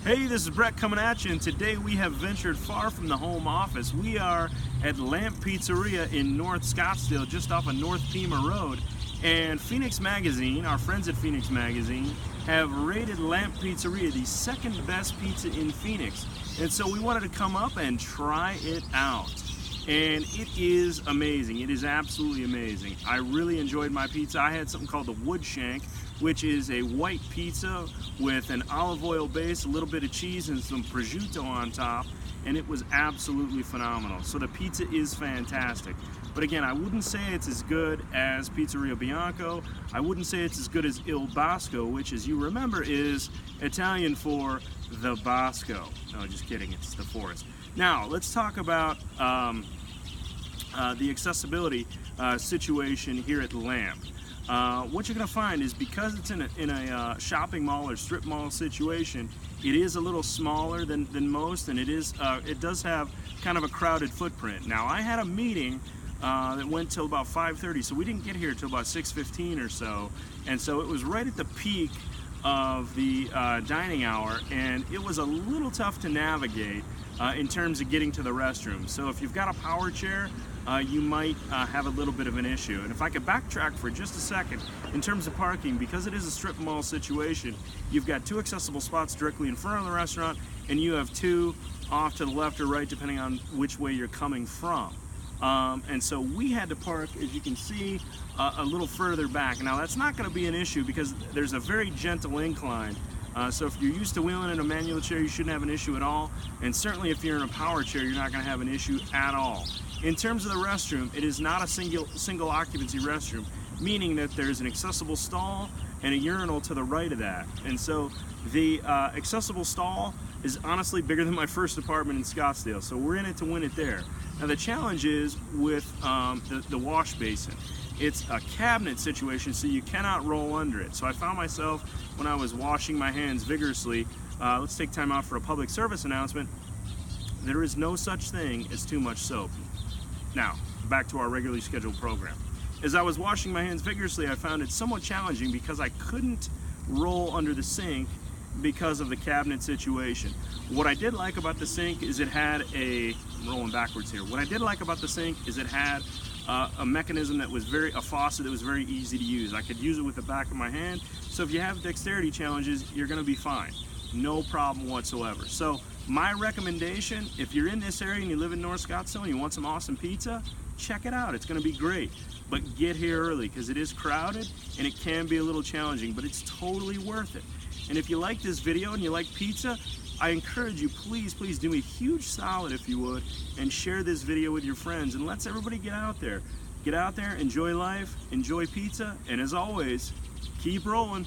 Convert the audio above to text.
Hey, this is Brett coming at you, and today we have ventured far from the home office. We are at Lamp Pizzeria in North Scottsdale, just off of North Pima Road. And Phoenix Magazine, our friends at Phoenix Magazine, have rated Lamp Pizzeria the second best pizza in Phoenix. And so we wanted to come up and try it out. And it is amazing. It is absolutely amazing. I really enjoyed my pizza. I had something called the wood shank, which is a white pizza with an olive oil base, a little bit of cheese, and some prosciutto on top, and it was absolutely phenomenal. So the pizza is fantastic. But again, I wouldn't say it's as good as Pizzeria Bianco. I wouldn't say it's as good as Il Bosco, which, as you remember, is Italian for the Bosco. No, just kidding, it's the forest. Now, let's talk about the accessibility situation here at Lamp. What you're going to find is, because it's in a shopping mall or strip mall situation, it is a little smaller than most, and it does have kind of a crowded footprint. Now, I had a meeting that went till about 5:30, so we didn't get here till about 6:15 or so, and so it was right at the peak of the dining hour, and it was a little tough to navigate in terms of getting to the restroom. So if you've got a power chair, you might have a little bit of an issue. And if I could backtrack for just a second, in terms of parking, because it is a strip mall situation, you've got two accessible spots directly in front of the restaurant, and you have two off to the left or right, depending on which way you're coming from. And so we had to park, as you can see, a little further back. Now, that's not going to be an issue because there's a very gentle incline. So if you're used to wheeling in a manual chair, you shouldn't have an issue at all. And certainly if you're in a power chair, you're not going to have an issue at all. In terms of the restroom, it is not a single occupancy restroom, meaning that there's an accessible stall and a urinal to the right of that. And so the accessible stall is honestly bigger than my first apartment in Scottsdale, so we're in it to win it there. Now, the challenge is with the wash basin. It's a cabinet situation, so you cannot roll under it. So I found myself, when I was washing my hands vigorously, let's take time out for a public service announcement. There is no such thing as too much soap. Now, back to our regularly scheduled program. As I was washing my hands vigorously, I found it somewhat challenging because I couldn't roll under the sink because of the cabinet situation. What I did like about the sink is it had I'm rolling backwards here. What I did like about the sink is it had a mechanism that was a faucet that was very easy to use. I could use it with the back of my hand. So if you have dexterity challenges, you're gonna be fine. No problem whatsoever. So my recommendation, if you're in this area and you live in North Scottsdale and you want some awesome pizza, check it out. It's gonna be great. But get here early because it is crowded and it can be a little challenging, but it's totally worth it. And if you like this video and you like pizza, I encourage you, please do me a huge solid, if you would, and share this video with your friends, and let's everybody get out there. Get out there, enjoy life, enjoy pizza, and as always, keep rolling.